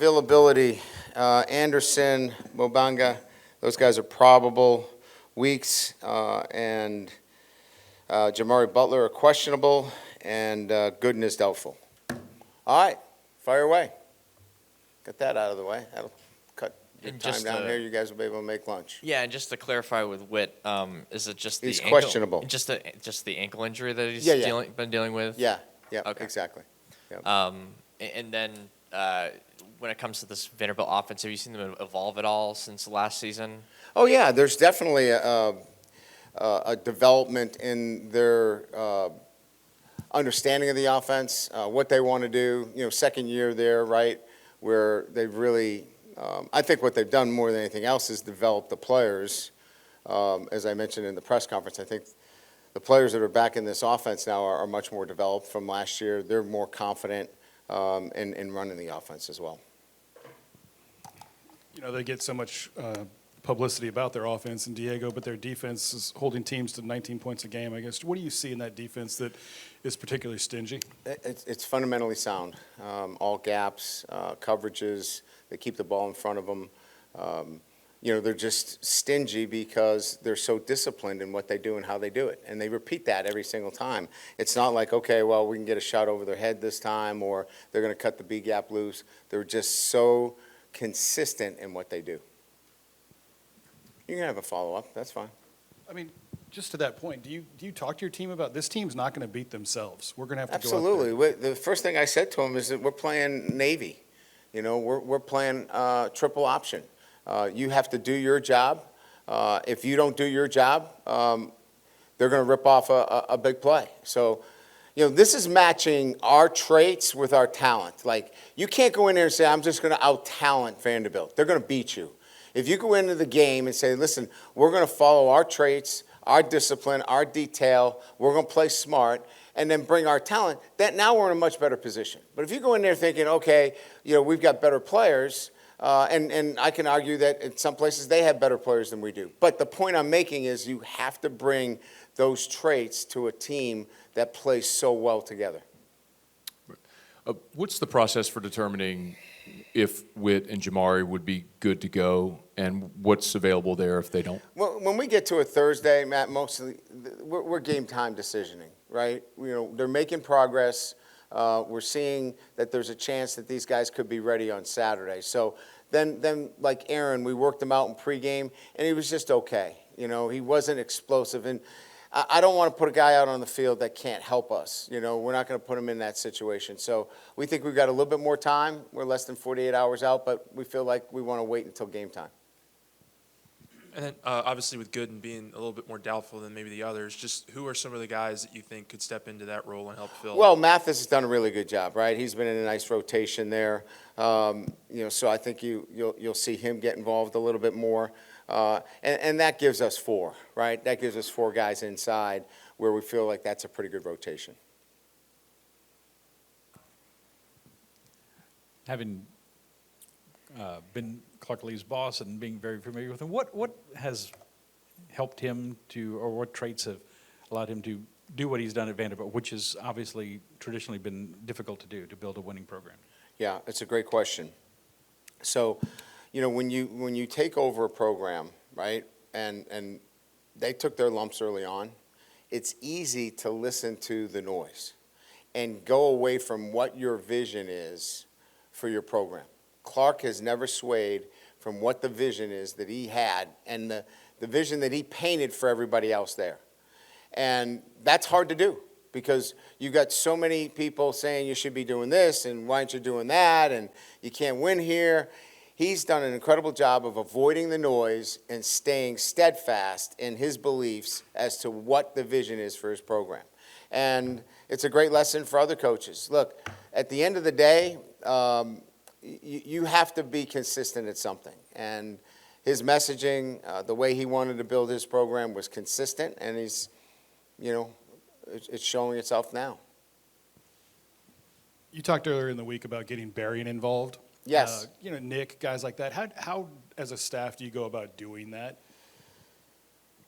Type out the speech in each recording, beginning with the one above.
Availability, Anderson, Mobanga, those guys are probable. Weeks and Jamari Butler are questionable, and Gooden is doubtful. All right, fire away. Get that out of the way. That'll cut your time down here. You guys will be able to make lunch. Yeah, and just to clarify with Witt, is it just the He's ankle, questionable. Just the ankle injury that he's been dealing with? Yeah, Okay. exactly. Yep. And then when it comes to this Vanderbilt offense, have you seen them evolve at all since last season? Oh, yeah, there's definitely a development in their understanding of the offense, what they want to do. You know, second year there, right, where they've really, I think what they've done more than anything else is develop the players. As I mentioned in the press conference, I think the players that are back in this offense now are much more developed from last year. They're more confident in running the offense as well. You know, they get so much publicity about their offense in Diego, but their defense is holding teams to 19 points a game, I guess. What do you see in that defense that is particularly stingy? It's fundamentally sound. All gaps, coverages, they keep the ball in front of them. You know, they're just stingy because they're so disciplined in what they do and how they do it. And they repeat that every single time. It's not like, okay, well, we can get a shot over their head this time, or they're going to cut the B gap loose. They're just so consistent in what they do. You can have a follow-up. That's fine. I mean, just to that point, do you talk to your team about this team's not going to beat themselves? We're going to have to Absolutely. go up The first thing I said to them is that we're playing Navy. You know, we're playing triple option. You have to do your job. If you don't do your job, they're going to rip off a big play. So, you know, this is matching our traits with our talent. Like, you can't go in there and say, I'm just going to out-talent Vanderbilt. They're going to beat you. If you go into the game and say, listen, we're going to follow our traits, our discipline, our detail, we're going to play smart, and then bring our talent, that now we're in a much better position. But if you go in there thinking, okay, you know, we've got better players, and I can argue that in some places they have better players than we do. But the point I'm making is you have to bring those traits to a team that plays so well together. What's the process for determining if Witt and Jamari would be good to go, and what's available there if they don't? Well, when we get to a Thursday, Matt, mostly we're game time decisioning, right? You know, they're making progress. We're seeing that there's a chance that these guys could be ready on Saturday. So then like Aaron, we worked him out in pregame, and he was just okay. You know, he wasn't explosive. And I don't want to put a guy out on the field that can't help us. You know, we're not going to put him in that situation. So we think we've got a little bit more time. We're less than 48 hours out, but we feel like we want to wait until game time. And then obviously with Gooden being a little bit more doubtful than maybe the others, just who are some of the guys that you think could step into that role and help fill? Well, Mathis has done a really good job, right? He's been in a nice rotation there. You know, so I think you'll see him get involved a little bit more. And that gives us four, right? That gives us four guys inside where we feel like that's a pretty good rotation. Having been Clark Lee's boss and being very familiar with him, what has helped him to, or what traits have allowed him to do what he's done at Vanderbilt, which has obviously traditionally been difficult to do, to build a winning program? Yeah, it's a great question. So, you know, when you take over a program, right, and they took their lumps early on, it's easy to listen to the noise and go away from what your vision is for your program. Clark has never swayed from what the vision is that he had and the vision that he painted for everybody else there. And that's hard to do because you got so many people saying you should be doing this and why aren't you doing that and you can't win here. He's done an incredible job of avoiding the noise and staying steadfast in his beliefs as to what the vision is for his program. And it's a great lesson for other coaches. Look, at the end of the day, you have to be consistent at something. And his messaging, the way he wanted to build his program was consistent, and he's, you know, it's showing itself now. You talked earlier in the week about getting Berrien involved. Yes. You know, Nick, guys like that. How, as a staff, do you go about doing that?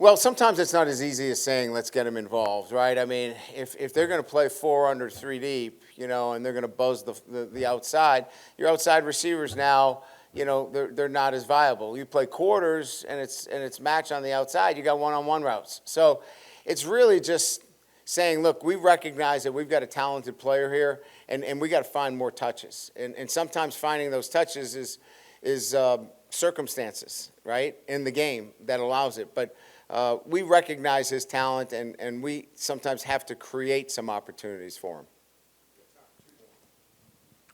Well, sometimes it's not as easy as saying, let's get them involved, right? I mean, if they're going to play 4 under 3 deep, you know, and they're going to buzz the outside, your outside receivers now, you know, they're not as viable. You play quarters and it's match on the outside, you got one-on-one routes. So it's really just saying, look, we recognize that we've got a talented player here, and we got to find more touches. And sometimes finding those touches is circumstances, right, in the game that allows it. But we recognize his talent, and we sometimes have to create some opportunities for him.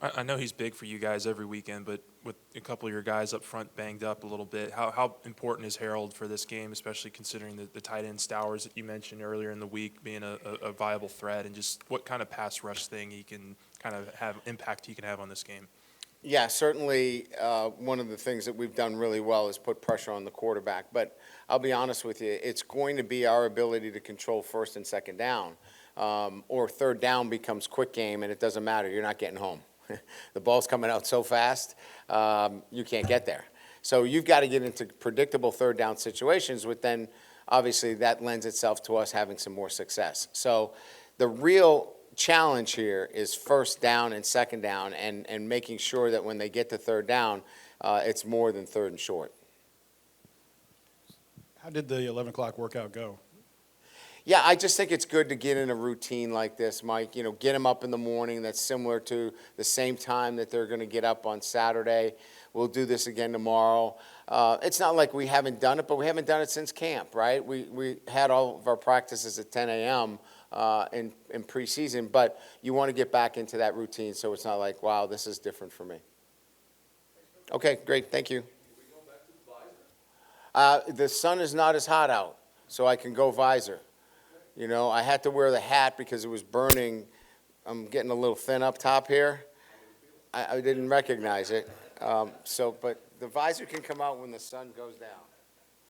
I know he's big for you guys every weekend, but with a couple of your guys up front banged up a little bit, how important is Harold for this game, especially considering the tight end Stowers that you mentioned earlier in the week being a viable threat, and just what kind of pass rush thing he can kind of have impact he can have on this game? Yeah, certainly one of the things that we've done really well is put pressure on the quarterback. But I'll be honest with you, it's going to be our ability to control first and second down, or third down becomes quick game, and it doesn't matter. You're not getting home. The ball's coming out so fast, you can't get there. So you've got to get into predictable third down situations, which then obviously that lends itself to us having some more success. So the real challenge here is first down and second down, and making sure that when they get to third down, it's more than third and short. How did the 11 o'clock workout go? Yeah, I just think it's good to get in a routine like this, Mike. You know, get them up in the morning. That's similar to the same time that they're going to get up on Saturday. We'll do this again tomorrow. It's not like we haven't done it, but we haven't done it since camp, right? We had all of our practices at 10 a.m. In preseason, but you want to get back into that routine so it's not like, wow, this is different for me. Okay, great. Thank you. The sun is not as hot out, so I can go visor. You know, I had to wear the hat because it was burning. I'm getting a little thin up top here. I didn't recognize it. But the visor can come out when the sun goes down.